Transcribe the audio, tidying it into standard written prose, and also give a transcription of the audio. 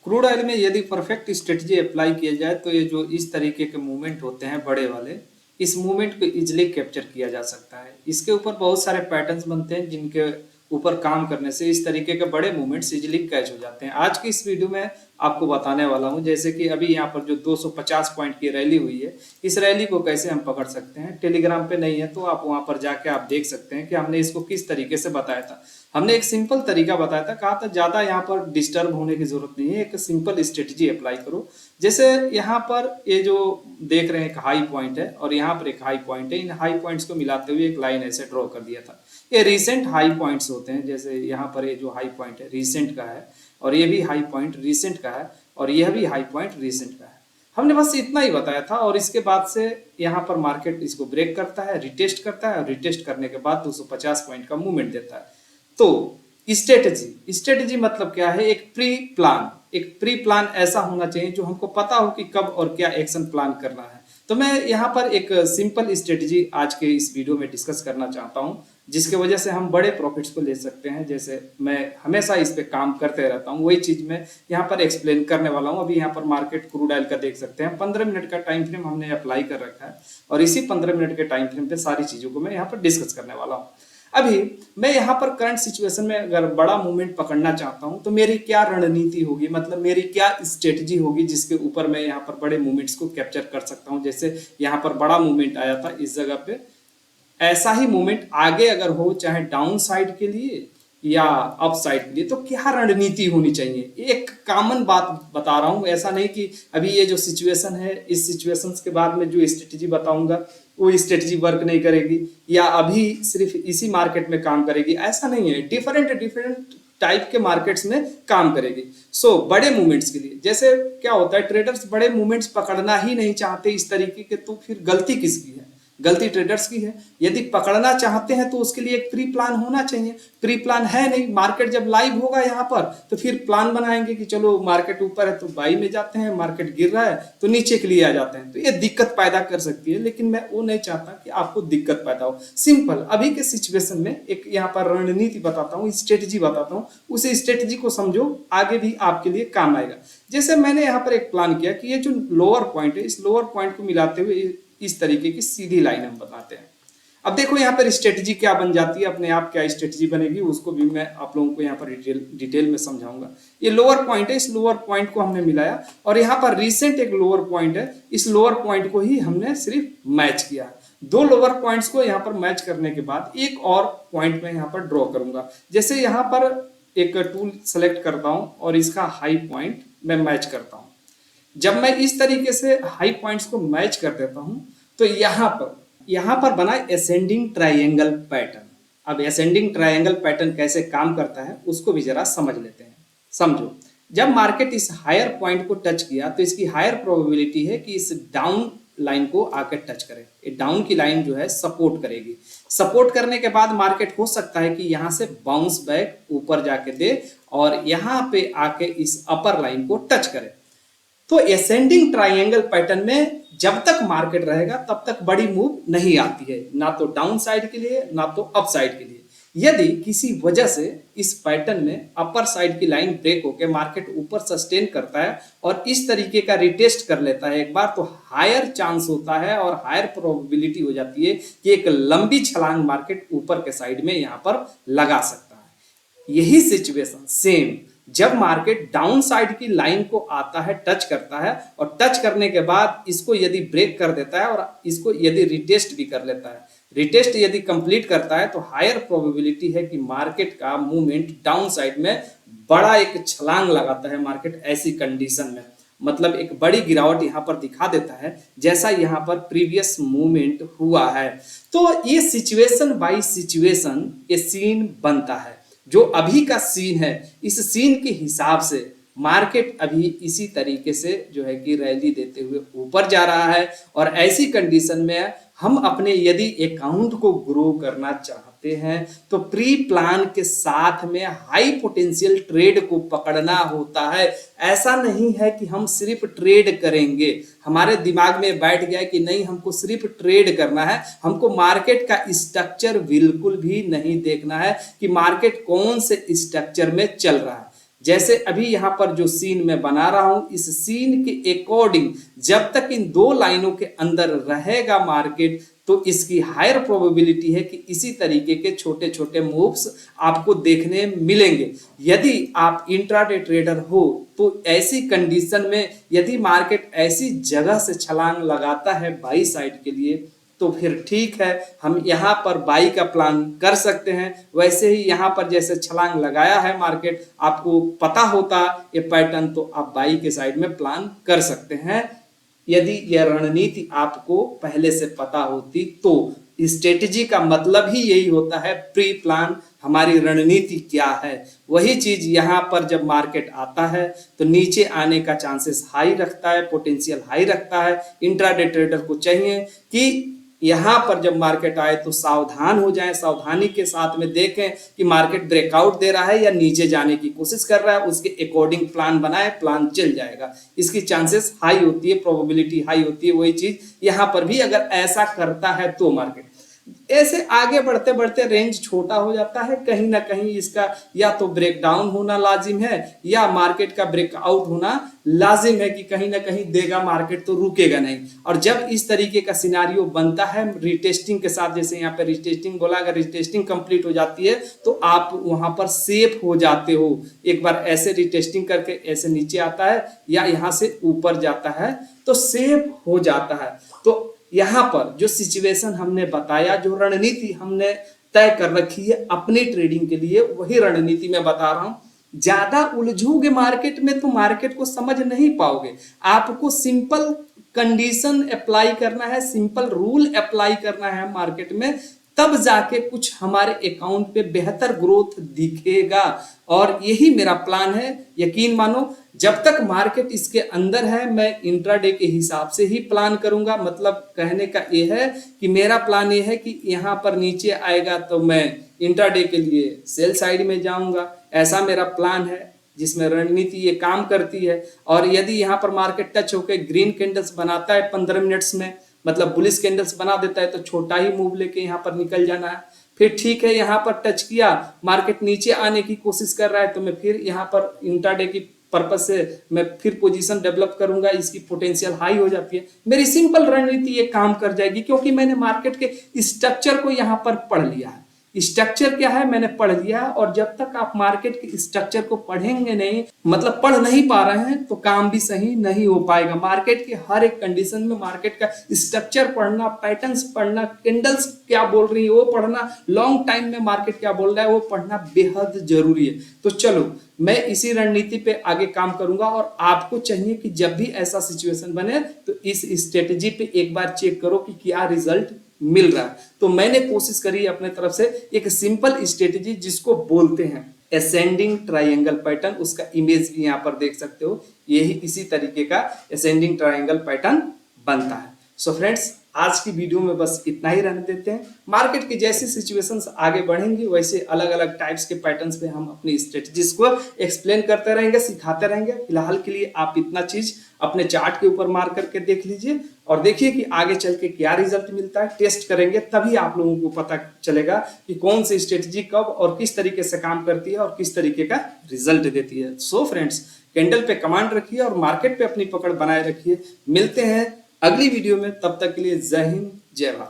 Crude oil में यदि perfect strategy apply किया जाए तो ये जो इस तरीके के मूवमेंट होते हैं बड़े वाले, इस मूवमेंट को इजीली कैप्चर किया जा सकता है। इसके ऊपर बहुत सारे पैटर्न्स बनते हैं जिनके ऊपर काम करने से इस तरीके के बड़े मूवमेंट्स इजीली कैच हो जाते हैं। आज की इस वीडियो में आपको बताने वाला हूं, जैसे कि अभी यहाँ पर जो 250 पॉइंट की रैली हुई है, इस रैली को कैसे हम पकड़ सकते हैं। टेलीग्राम पे नहीं है तो आप वहां पर जाके आप देख सकते हैं कि हमने इसको किस तरीके से बताया था। हमने एक सिंपल तरीका बताया था, कहा था ज्यादा यहाँ पर डिस्टर्ब होने की जरूरत नहीं है, एक सिंपल स्ट्रेटजी अप्लाई करो। जैसे यहाँ पर ये जो देख रहे हैं एक हाई पॉइंट है और यहाँ पर एक हाई पॉइंट है, इन हाई पॉइंट्स को मिलाते हुए एक लाइन ऐसे ड्रॉ कर दिया था। ये रिसेंट हाई पॉइंट्स होते हैं, जैसे यहाँ पर ये जो हाई पॉइंट है रिसेंट का है और ये भी हाई पॉइंट रिसेंट का है और यह भी हाई पॉइंट रिसेंट का है। हमने बस इतना ही बताया था और इसके बाद से यहाँ पर मार्केट इसको ब्रेक करता है, रिटेस्ट करता है और रिटेस्ट करने के बाद 250 पॉइंट का मूवमेंट देता है। तो स्ट्रेटजी मतलब क्या है? एक प्री प्लान ऐसा होना चाहिए जो हमको पता हो कि कब और क्या एक्शन प्लान करना है। तो मैं यहाँ पर एक सिंपल स्ट्रेटजी आज के इस वीडियो में डिस्कस करना चाहता हूँ, जिसके वजह से हम बड़े प्रॉफिट्स को ले सकते हैं। जैसे मैं हमेशा इस पे काम करते रहता हूँ, वही चीज मैं यहाँ पर एक्सप्लेन करने वाला हूँ। अभी यहाँ पर मार्केट क्रूड ऑयल का देख सकते हैं, 15 मिनट का टाइम फ्रेम हमने अप्लाई कर रखा है और इसी 15 मिनट के टाइम फ्रेम पे सारी चीजों को मैं यहाँ पर डिस्कस करने वाला हूँ। अभी मैं यहाँ पर करंट सिचुएशन में अगर बड़ा मूवमेंट पकड़ना चाहता हूँ तो मेरी क्या रणनीति होगी, मतलब मेरी क्या स्ट्रेटजी होगी जिसके ऊपर मैं यहाँ पर बड़े मूवमेंट्स को कैप्चर कर सकता हूँ। जैसे यहाँ पर बड़ा मूवमेंट आया था इस जगह पे, ऐसा ही मूवमेंट आगे अगर हो, चाहे डाउन साइड के लिए या अप साइड के लिए, तो क्या रणनीति होनी चाहिए। एक कॉमन बात बता रहा हूं, ऐसा नहीं कि अभी ये जो सिचुएशन है इस सिचुएशन के बाद में जो स्ट्रेटजी बताऊंगा वो स्ट्रेटजी वर्क नहीं करेगी या अभी सिर्फ इसी मार्केट में काम करेगी, ऐसा नहीं है। डिफरेंट टाइप के मार्केट्स में काम करेगी। बड़े मूवमेंट्स के लिए जैसे क्या होता है, ट्रेडर्स बड़े मूवमेंट्स पकड़ना ही नहीं चाहते इस तरीके के, तो फिर गलती किसकी है? गलती ट्रेडर्स की है। यदि पकड़ना चाहते हैं तो उसके लिए एक प्री प्लान होना चाहिए। प्री प्लान है नहीं, मार्केट जब लाइव होगा यहाँ पर तो फिर प्लान बनाएंगे कि चलो मार्केट ऊपर है तो बाई में जाते हैं, मार्केट गिर रहा है तो नीचे के लिए आ जाते हैं। तो ये दिक्कत पैदा कर सकती है, लेकिन मैं वो नहीं चाहता कि आपको दिक्कत पैदा हो। सिंपल अभी के सिचुएशन में एक यहाँ पर रणनीति बताता हूँ, स्ट्रेटजी बताता हूँ, उस स्ट्रेटजी को समझो, आगे भी आपके लिए काम आएगा। जैसे मैंने यहाँ पर एक प्लान किया कि ये जो लोअर पॉइंट है, इस लोअर पॉइंट को मिलाते हुए इस तरीके की सीधी लाइन हम बनाते हैं। अब देखो यहाँ पर स्ट्रेटजी क्या बन जाती है, अपने आप क्या स्ट्रेटजी बनेगी उसको भी मैं आप लोगों को यहाँ पर डिटेल में समझाऊंगा। ये लोअर पॉइंट है, इस लोअर पॉइंट को हमने मिलाया और यहाँ पर रिसेंट एक लोअर पॉइंट है, इस लोअर पॉइंट को ही हमने सिर्फ मैच किया। दो लोअर पॉइंट्स को यहाँ पर मैच करने के बाद एक और पॉइंट में यहाँ पर ड्रॉ करूंगा। जैसे यहाँ पर एक टूल सेलेक्ट करता हूँ और इसका हाई पॉइंट मैं मैच करता हूँ। जब मैं इस तरीके से हाई पॉइंट्स को मैच कर देता हूं तो यहां पर बना एसेंडिंग ट्रायंगल पैटर्न। अब एसेंडिंग ट्रायंगल पैटर्न कैसे काम करता है उसको भी जरा समझ लेते हैं। समझो, जब मार्केट इस हायर पॉइंट को टच किया तो इसकी हायर प्रोबेबिलिटी है कि इस डाउन लाइन को आकर टच करे। ये डाउन की लाइन जो है सपोर्ट करेगी। सपोर्ट करने के बाद मार्केट हो सकता है कि यहां से बाउंस बैक ऊपर जाके दे और यहां पे आके इस अपर लाइन को टच करे। तो एसेंडिंग ट्रायंगल पैटर्न में जब तक मार्केट रहेगा तब तक बड़ी मूव नहीं आती है, ना तो डाउन साइड के लिए ना तो अप साइड के लिए। यदि किसी वजह से इस पैटर्न में अपर साइड की लाइन ब्रेक होकर मार्केट ऊपर सस्टेन करता है और इस तरीके का रिटेस्ट कर लेता है एक बार, तो हायर चांस होता है और हायर प्रोबेबिलिटी हो जाती है कि एक लंबी छलांग मार्केट ऊपर के साइड में यहां पर लगा सकता है। यही सिचुएशन सेम जब मार्केट डाउन साइड की लाइन को आता है, टच करता है और टच करने के बाद इसको यदि ब्रेक कर देता है और इसको यदि रिटेस्ट भी कर लेता है, रिटेस्ट यदि कंप्लीट करता है तो हायर प्रोबेबिलिटी है कि मार्केट का मूवमेंट डाउन साइड में बड़ा एक छलांग लगाता है मार्केट ऐसी कंडीशन में, मतलब एक बड़ी गिरावट यहाँ पर दिखा देता है जैसा यहाँ पर प्रीवियस मूवमेंट हुआ है। तो ये सिचुएशन बाय सिचुएशन ये सीन बनता है। जो अभी का सीन है, इस सीन के हिसाब से मार्केट अभी इसी तरीके से जो है कि रैली देते हुए ऊपर जा रहा है और ऐसी कंडीशन में हम अपने यदि अकाउंट को ग्रो करना चाहते हैं तो प्री प्लान के साथ में हाई पोटेंशियल ट्रेड को पकड़ना होता है। ऐसा नहीं है कि हम सिर्फ ट्रेड करेंगे, हमारे दिमाग में बैठ गया कि नहीं हमको सिर्फ ट्रेड करना है, हमको मार्केट का स्ट्रक्चर बिल्कुल भी नहीं देखना है कि मार्केट कौन से स्ट्रक्चर में चल रहा है। जैसे अभी यहाँ पर जो सीन मैं बना रहा हूं, इस सीन के अकॉर्डिंग जब तक इन दो लाइनों के अंदर रहेगा मार्केट, तो इसकी हायर प्रोबेबिलिटी है कि इसी तरीके के छोटे छोटे मूव्स आपको देखने मिलेंगे। यदि आप इंट्राडे ट्रेडर हो तो ऐसी कंडीशन में यदि मार्केट ऐसी जगह से छलांग लगाता है बाई साइड के लिए, तो फिर ठीक है, हम यहाँ पर बाई का प्लान कर सकते हैं। वैसे ही यहाँ पर जैसे छलांग लगाया है मार्केट, आपको पता होता ये पैटर्न, तो आप बाई के साइड में प्लान कर सकते हैं। यदि यह रणनीति आपको पहले से पता होती तो। स्ट्रेटेजी का मतलब ही यही होता है, प्री प्लान, हमारी रणनीति क्या है। वही चीज यहाँ पर जब मार्केट आता है तो नीचे आने का चांसेस हाई रखता है, पोटेंशियल हाई रखता है। इंट्राडे ट्रेडर को चाहिए कि यहाँ पर जब मार्केट आए तो सावधान हो जाएं, सावधानी के साथ में देखें कि मार्केट ब्रेकआउट दे रहा है या नीचे जाने की कोशिश कर रहा है, उसके अकॉर्डिंग प्लान बनाए, प्लान चल जाएगा। इसकी चांसेस हाई होती है, प्रोबेबिलिटी हाई होती है। वही चीज यहाँ पर भी अगर ऐसा करता है तो मार्केट ऐसे आगे बढ़ते बढ़ते रेंज छोटा हो जाता है, कहीं ना कहीं इसका या तो ब्रेक डाउन होना लाजिम है या मार्केट का ब्रेकआउट होना लाजिम है कि कहीं ना कहीं देगा मार्केट, तो रुकेगा नहीं। और जब इस तरीके का सिनारियो बनता है रिटेस्टिंग के साथ, जैसे यहाँ पे रिटेस्टिंग बोला, अगर रिटेस्टिंग कंप्लीट हो जाती है तो आप वहां पर सेफ हो जाते हो। एक बार ऐसे रिटेस्टिंग करके ऐसे नीचे आता है या यहाँ से ऊपर जाता है तो सेफ हो जाता है। तो यहाँ पर जो सिचुएशन हमने बताया, जो रणनीति हमने तय कर रखी है अपनी ट्रेडिंग के लिए, वही रणनीति मैं बता रहा हूं। ज्यादा उलझोगे मार्केट में तो मार्केट को समझ नहीं पाओगे। आपको सिंपल कंडीशन अप्लाई करना है, सिंपल रूल अप्लाई करना है मार्केट में, तब जाके कुछ हमारे अकाउंट पे बेहतर ग्रोथ दिखेगा। और यही मेरा प्लान है। यकीन मानो, जब तक मार्केट इसके अंदर है मैं इंट्राडे के हिसाब से ही प्लान करूंगा। मतलब कहने का ये है कि मेरा प्लान ये है कि यहाँ पर नीचे आएगा तो मैं इंट्राडे के लिए सेल साइड में जाऊंगा, ऐसा मेरा प्लान है जिसमें रणनीति ये काम करती है। और यदि यहाँ पर मार्केट टच होकर ग्रीन कैंडल्स बनाता है 15 मिनट्स में, मतलब बुलिश कैंडल्स बना देता है, तो छोटा ही मूव लेके यहाँ पर निकल जाना है। फिर ठीक है, यहाँ पर टच किया, मार्केट नीचे आने की कोशिश कर रहा है, तो मैं फिर यहाँ पर इंट्राडे की पर्पस से मैं फिर पोजीशन डेवलप करूंगा। इसकी पोटेंशियल हाई हो जाती है, मेरी सिंपल रणनीति ये काम कर जाएगी, क्योंकि मैंने मार्केट के स्ट्रक्चर को यहाँ पर पढ़ लिया है। स्ट्रक्चर क्या है मैंने पढ़ लिया है। और जब तक आप मार्केट के स्ट्रक्चर को पढ़ेंगे नहीं, मतलब पढ़ नहीं पा रहे हैं, तो काम भी सही नहीं हो पाएगा। मार्केट के हर एक कंडीशन में मार्केट का स्ट्रक्चर पढ़ना, पैटर्न्स पढ़ना, कैंडल्स क्या बोल रही है वो पढ़ना, लॉन्ग टाइम में मार्केट क्या बोल रहा है वो पढ़ना बेहद जरूरी है। तो चलो, मैं इसी रणनीति पे आगे काम करूंगा। और आपको चाहिए कि जब भी ऐसा सिचुएशन बने तो इस स्ट्रेटेजी पे एक बार चेक करो कि क्या रिजल्ट मिल रहा है। तो मैंने कोशिश करी अपने तरफ से एक सिंपल स्ट्रेटेजी जिसको बोलते हैं असेंडिंग ट्रायंगल पैटर्न। उसका इमेज भी यहाँ पर देख सकते हो, यही इसी तरीके का असेंडिंग ट्रायंगल पैटर्न बनता है। सो फ्रेंड्स, आज की वीडियो में बस इतना ही रहने देते हैं। मार्केट की जैसी सिचुएशंस आगे बढ़ेंगी वैसे अलग अलग टाइप्स के पैटर्न्स पे हम अपनी स्ट्रेटजीज को एक्सप्लेन करते रहेंगे, सिखाते रहेंगे। फिलहाल के लिए आप इतना चीज अपने चार्ट के ऊपर मार करके देख लीजिए और देखिए कि आगे चल के क्या रिजल्ट मिलता है। टेस्ट करेंगे तभी आप लोगों को पता चलेगा कि कौन सी स्ट्रेटजी कब और किस तरीके से काम करती है और किस तरीके का रिजल्ट देती है। सो फ्रेंड्स, कैंडल पे कमांड रखिए और मार्केट पे अपनी पकड़ बनाए रखिए। मिलते हैं अगली वीडियो में, तब तक के लिए जय हिंद, जय भारत।